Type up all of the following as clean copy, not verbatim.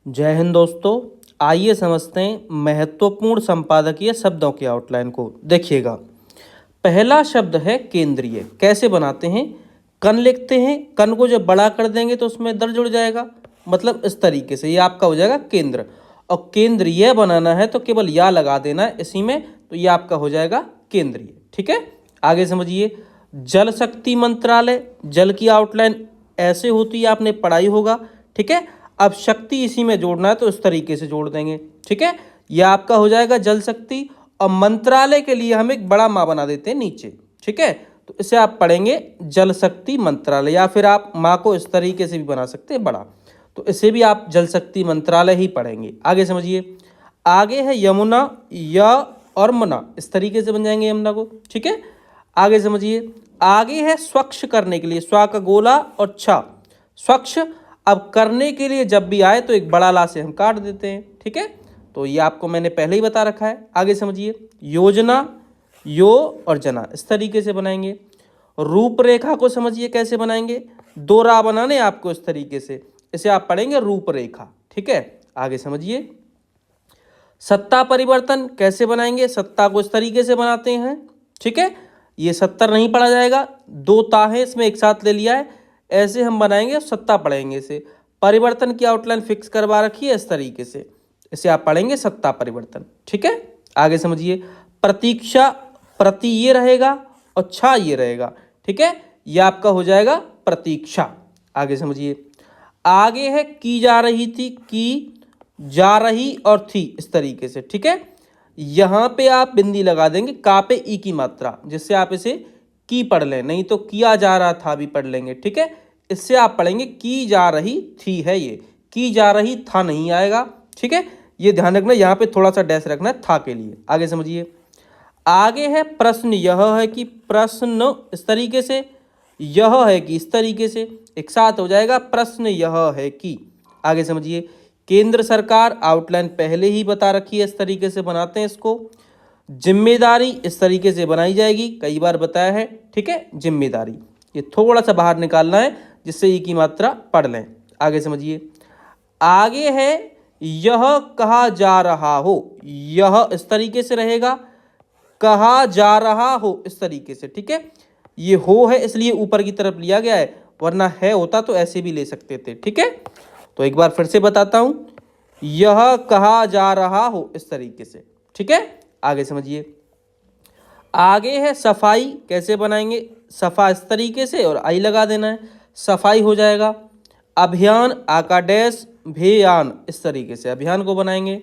जय हिंद दोस्तों। आइए समझते हैं महत्वपूर्ण संपादकीय शब्दों की आउटलाइन को। देखिएगा, पहला शब्द है केंद्रीय। कैसे बनाते हैं? कन लिखते हैं, कन को जब बड़ा कर देंगे तो उसमें दर जुड़ जाएगा, मतलब इस तरीके से ये आपका हो जाएगा केंद्र। और केंद्रीय बनाना है तो केवल या लगा देना है इसी में, तो ये आपका हो जाएगा केंद्रीय। ठीक है, आगे समझिए। जल शक्ति मंत्रालय, जल की आउटलाइन ऐसे होती है, आपने पढ़ाई होगा। ठीक है, अब शक्ति इसी में जोड़ना है तो इस तरीके से जोड़ देंगे। ठीक है, यह आपका हो जाएगा जल शक्ति। और मंत्रालय के लिए हम एक बड़ा माँ बना देते हैं नीचे। ठीक है, तो इसे आप पढ़ेंगे जल शक्ति मंत्रालय, या फिर आप माँ को इस तरीके से भी बना सकते हैं बड़ा, तो इसे भी आप जल शक्ति मंत्रालय ही पढ़ेंगे। आगे समझिए, आगे है यमुना, य और मुना, इस तरीके से बन जाएंगे यमुना को। ठीक है, आगे समझिए, आगे है स्वच्छ करने के लिए, स्वा का गोला और छा, स्वच्छ। अब करने के लिए जब भी आए तो एक बड़ा ला से हम काट देते हैं। ठीक है, तो ये आपको मैंने पहले ही बता रखा है। आगे समझिए, योजना, यो और जना, इस तरीके से बनाएंगे। रूपरेखा को समझिए कैसे बनाएंगे, दो राह बनाने आपको इस तरीके से, इसे आप पढ़ेंगे रूपरेखा। ठीक है, आगे समझिए। सत्ता परिवर्तन कैसे बनाएंगे, सत्ता को इस तरीके से बनाते हैं। ठीक है, ये 70 नहीं पढ़ा जाएगा, दो ता है इसमें एक साथ ले लिया है, ऐसे हम बनाएंगे, सत्ता पढ़ेंगे इसे। परिवर्तन की आउटलाइन फिक्स करवा रखी है इस तरीके से, इसे आप पढ़ेंगे सत्ता परिवर्तन। ठीक है, आगे समझिए। प्रतीक्षा, प्रति ये रहेगा और छा ये रहेगा। ठीक है, ये आपका हो जाएगा प्रतीक्षा। आगे समझिए, आगे है की जा रही थी, की जा रही और थी, इस तरीके से। ठीक है, यहां पे आप बिंदी लगा देंगे, का पे ई की मात्रा, जिससे आप इसे की पढ़ लें, नहीं तो किया जा रहा था भी पढ़ लेंगे। ठीक है, इससे आप पढ़ेंगे की जा रही थी है, ये की जा रही था नहीं आएगा। ठीक है, ये ध्यान रखना, यहाँ पे थोड़ा सा डैश रखना है था के लिए। आगे समझिए, आगे है प्रश्न, यह है कि, प्रश्न इस तरीके से, यह है कि इस तरीके से, एक साथ हो जाएगा प्रश्न यह है कि। आगे समझिए, केंद्र सरकार, आउटलाइन पहले ही बता रखी है, इस तरीके से बनाते हैं इसको। जिम्मेदारी इस तरीके से बनाई जाएगी, कई बार बताया है। ठीक है, जिम्मेदारी, ये थोड़ा सा बाहर निकालना है जिससे ई की मात्रा पढ़ लें। आगे समझिए, आगे है यह कहा जा रहा हो, यह इस तरीके से रहेगा, कहा जा रहा हो इस तरीके से। ठीक है, ये हो है इसलिए ऊपर की तरफ लिया गया है, वरना है होता तो ऐसे भी ले सकते थे। ठीक है, तो एक बार फिर से बताता हूं, यह कहा जा रहा हो इस तरीके से। ठीक है, आगे समझिए, आगे है सफाई, कैसे बनाएंगे, सफा इस तरीके से और आई लगा देना है, सफाई हो जाएगा। अभियान, आकादेश भेयान, इस तरीके से अभियान को बनाएंगे।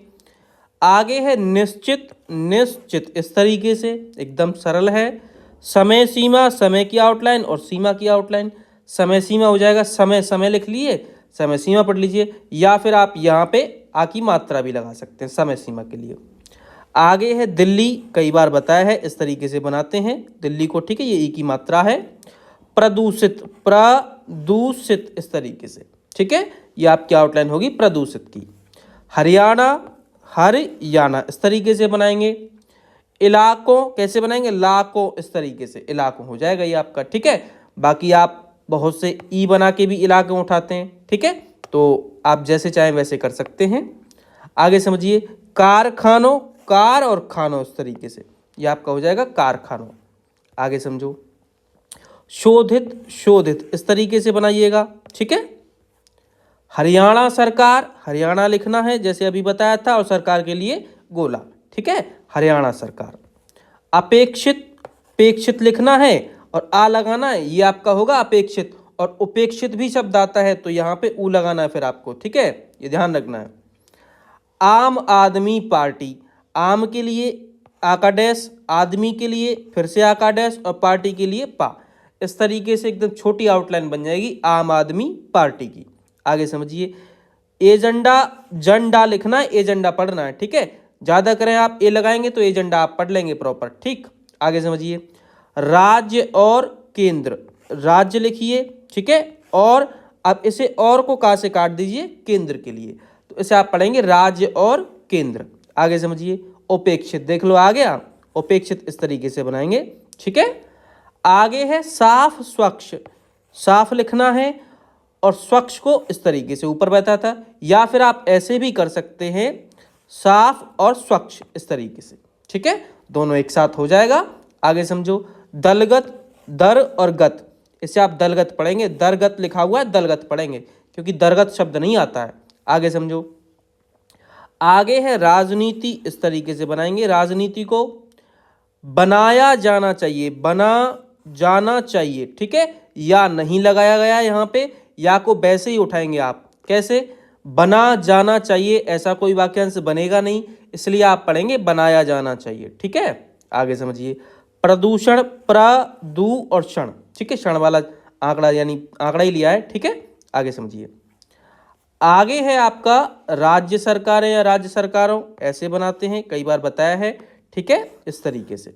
आगे है निश्चित, निश्चित इस तरीके से, एकदम सरल है। समय सीमा, समय की आउटलाइन और सीमा की आउटलाइन। समय सीमा हो जाएगा, समय समय लिख लिए, समय सीमा पढ़ लीजिए, या फिर आप यहाँ पे आ की मात्रा भी लगा सकते हैं समय सीमा के लिए। आगे है दिल्ली, कई बार बताया है, इस तरीके से बनाते हैं दिल्ली को। ठीक है, ये ई की मात्रा है। प्रदूषित, प्रदूषित इस तरीके से। ठीक है, ये आपकी आउटलाइन होगी प्रदूषित की। हरियाणा, हरियाणा इस तरीके से बनाएंगे। इलाकों कैसे बनाएंगे, लाकों इस तरीके से, इलाकों हो जाएगा ये आपका। ठीक है, बाकी आप बहुत से ई बना के भी इलाकों उठाते हैं। ठीक है, तो आप जैसे चाहें वैसे कर सकते हैं। आगे समझिए, कारखानों, कार और खानों इस तरीके से, ये आपका हो जाएगा कारखानों। आगे समझो, शोधित, शोधित इस तरीके से बनाइएगा। ठीक है, हरियाणा सरकार, हरियाणा लिखना है जैसे अभी बताया था, और सरकार के लिए गोला। ठीक है, हरियाणा सरकार। अपेक्षित, अपेक्षित लिखना है और आ लगाना है, ये आपका होगा अपेक्षित। और उपेक्षित भी शब्द आता है तो यहाँ पे ऊ लगाना है फिर आपको। ठीक है, ये ध्यान रखना है। आम आदमी पार्टी, आम के लिए आका डैश, आदमी के लिए फिर से आका डैश और पार्टी के लिए पा, इस तरीके से एकदम छोटी आउटलाइन बन जाएगी आम आदमी पार्टी की। आगे समझिए, एजेंडा, झंडा लिखना है, एजेंडा पढ़ना है। ठीक है, ज्यादा करें आप ए लगाएंगे तो एजेंडा आप पढ़ लेंगे प्रॉपर। ठीक, आगे समझिए, राज्य और केंद्र, राज्य लिखिए। ठीक है, और अब इसे और को का से काट दीजिए केंद्र के लिए, तो इसे आप पढ़ेंगे राज्य और केंद्र। आगे समझिए, उपेक्षित, देख लो आ गया, उपेक्षित इस तरीके से बनाएंगे। ठीक है, आगे है साफ स्वच्छ, साफ लिखना है और स्वच्छ को इस तरीके से ऊपर बैठा था, या फिर आप ऐसे भी कर सकते हैं, साफ और स्वच्छ इस तरीके से। ठीक है, दोनों एक साथ हो जाएगा। आगे समझो, दलगत, दर और गत, इसे आप दलगत पढ़ेंगे, दरगत लिखा हुआ है दलगत पढ़ेंगे क्योंकि दरगत शब्द नहीं आता है। आगे समझो, आगे है राजनीति, इस तरीके से बनाएंगे। राजनीति को बनाया जाना चाहिए, बना जाना चाहिए। ठीक है, या नहीं लगाया गया यहाँ पे, या को वैसे ही उठाएंगे आप। कैसे? बना जाना चाहिए, ऐसा कोई वाक्यांश बनेगा नहीं, इसलिए आप पढ़ेंगे बनाया जाना चाहिए। ठीक है, आगे समझिए, प्रदूषण, प्रदू और क्षण। ठीक है, क्षण वाला आंकड़ा यानी आंकड़ा ही लिया है। ठीक है, आगे समझिए, आगे है आपका राज्य सरकारें या राज्य सरकारों, ऐसे बनाते हैं, कई बार बताया है। ठीक है, इस तरीके से।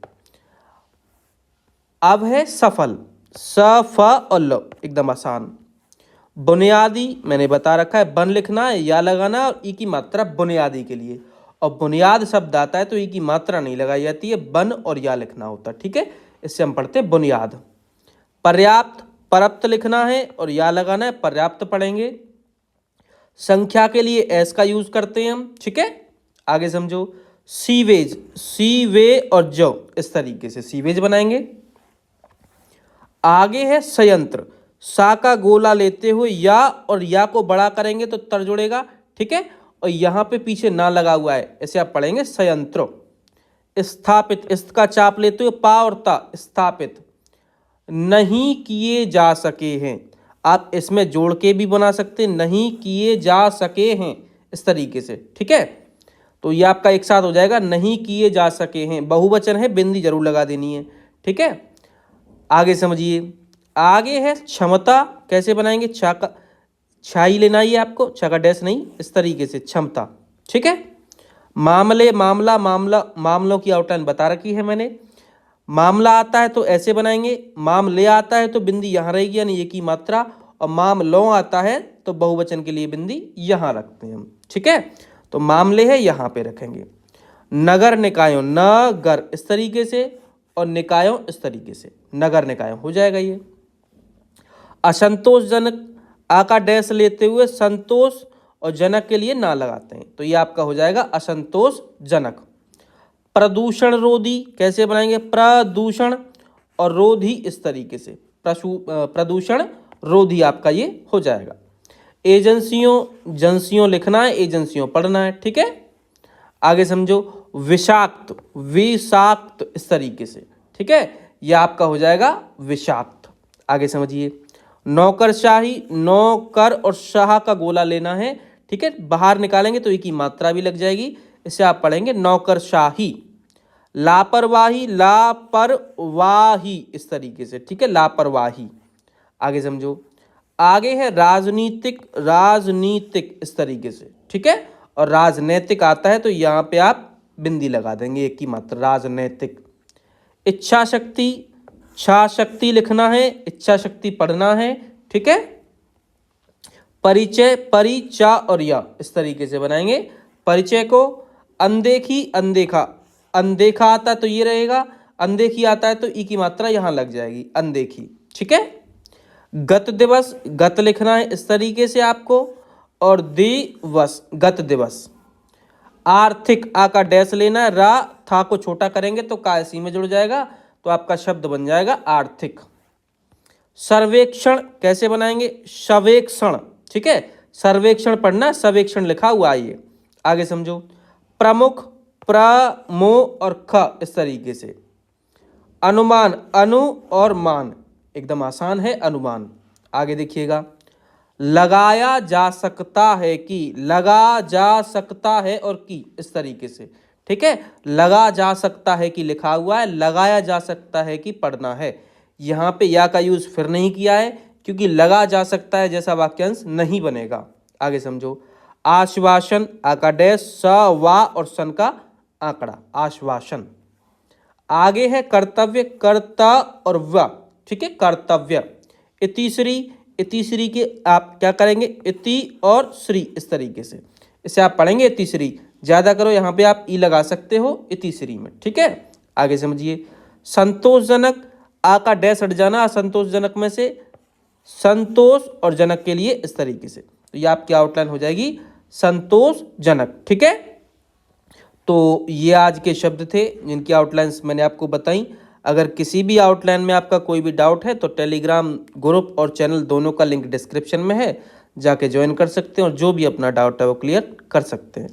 अब है सफल, स फ और ल, एकदम आसान। बुनियादी मैंने बता रखा है, बन लिखना है, या लगाना, और ई की मात्रा बुनियादी के लिए। और बुनियाद शब्द आता है तो ई की मात्रा नहीं लगाई जाती है, बन और या लिखना होता है। ठीक है, इससे हम पढ़ते हैं बुनियाद। पर्याप्त, पर्याप्त लिखना है और या लगाना है, पर्याप्त पढ़ेंगे। संख्या के लिए एस का यूज करते हैं हम। ठीक है, आगे समझो, सीवेज, सीवे और जो, इस तरीके से सीवेज बनाएंगे। आगे है संयंत्र, सा का गोला लेते हुए या और या को बड़ा करेंगे तो तर जुड़ेगा। ठीक है, और यहां पे पीछे ना लगा हुआ है, ऐसे आप पढ़ेंगे संयंत्र। स्थापित, इस्त का चाप लेते हुए पा और ता, स्थापित, नहीं किए जा सके हैं, आप इसमें जोड़ के भी बना सकते हैं, नहीं किए जा सके हैं, इस तरीके से। ठीक है, तो ये आपका एक साथ हो जाएगा, नहीं किए जा सके हैं, बहुवचन है, बिंदी जरूर लगा देनी है। ठीक है, आगे समझिए, आगे है क्षमता, कैसे बनाएंगे? छा का छाई लेना ही है आपको, छा का डैश नहीं, इस तरीके से क्षमता। ठीक है, मामले, मामला, मामला, मामलों की आउटलाइन बता रखी है मैंने। मामला आता है तो ऐसे बनाएंगे, मामले आता है तो बिंदी यहाँ रहेगी यानी ये की मात्रा, और मामलों आता है तो बहुवचन के लिए बिंदी यहाँ रखते हैं हम। ठीक है, तो मामले है यहाँ पे रखेंगे। नगर निकायों, नगर इस तरीके से और निकायों इस तरीके से, नगर निकायों हो जाएगा ये। असंतोषजनक, आ का डैश लेते हुए संतोष और जनक के लिए ना लगाते हैं, तो ये आपका हो जाएगा असंतोषजनक। प्रदूषण रोधी, कैसे बनाएंगे? प्रदूषण और रोधी इस तरीके से, प्रदूषण रोधी आपका ये हो जाएगा। एजेंसियों, एजेंसियों लिखना है, एजेंसियों पढ़ना है। ठीक है, आगे समझो, विषाक्त, विषाक्त इस तरीके से। ठीक है, यह आपका हो जाएगा विषाक्त। आगे समझिए, नौकरशाही, नौकर और शाह का गोला लेना है। ठीक है, बाहर निकालेंगे तो एक ही मात्रा भी लग जाएगी, इसे आप पढ़ेंगे नौकरशाही। लापरवाही, लापरवाही इस तरीके से। ठीक है, लापरवाही। आगे समझो, आगे है राजनीतिक, राजनीतिक इस तरीके से। ठीक है, और राजनैतिक आता है तो यहाँ पे आप बिंदी लगा देंगे, एक ही मात्रा, राजनैतिक। इच्छा शक्ति, इच्छा शक्ति लिखना है, इच्छा शक्ति पढ़ना है। ठीक है, परिचय, परिचा और या इस तरीके से बनाएंगे। परिचय को अनदेखी, अनदेखा, अनदेखा आता है तो ये रहेगा, अनदेखी आता है तो ई की मात्रा यहाँ लग जाएगी, अनदेखी। ठीक है, गत दिवस, गत लिखना है इस तरीके से आपको, और दिवस, गत दिवस। आर्थिक, आ का डैश लेना है, रा था को छोटा करेंगे तो का इसी में जुड़ जाएगा, तो आपका शब्द बन जाएगा आर्थिक। सर्वेक्षण, कैसे बनाएंगे? सर्वेक्षण। ठीक है, सर्वेक्षण पढ़ना, सर्वेक्षण लिखा हुआ है ये। आगे समझो, प्रमुख, प्रमो और ख इस तरीके से। अनुमान, अनु और मान, एकदम आसान है, अनुमान। आगे देखिएगा, लगाया जा सकता है कि, लगा जा सकता है और की इस तरीके से। ठीक है, लगा जा सकता है कि लिखा हुआ है, लगाया जा सकता है कि पढ़ना है। यहाँ पे या का यूज फिर नहीं किया है क्योंकि लगा जा सकता है जैसा वाक्यांश नहीं बनेगा। आगे समझो, आश्वासन, आ का डैश, स, वा और सन का आंकड़ा, आश्वासन। आगे है कर्तव्य, कर्ता और व। ठीक है, कर्तव्य। इतिश्री, इतिश्री के आप क्या करेंगे? इति और श्री इस तरीके से, इसे आप पढ़ेंगे इतिश्री। ज्यादा करो यहाँ पे आप ई लगा सकते हो इतिश्री में। ठीक है, आगे समझिए, संतोषजनक, आ का डैश हट जाना, असंतोषजनक में से संतोष और जनक के लिए इस तरीके से। तो ये आपकी आउटलाइन हो जाएगी संतोषजनक। ठीक है, तो ये आज के शब्द थे जिनकी आउटलाइंस मैंने आपको बताई। अगर किसी भी आउटलाइन में आपका कोई भी डाउट है तो टेलीग्राम ग्रुप और चैनल दोनों का लिंक डिस्क्रिप्शन में है, जाके ज्वाइन कर सकते हैं और जो भी अपना डाउट है वो क्लियर कर सकते हैं।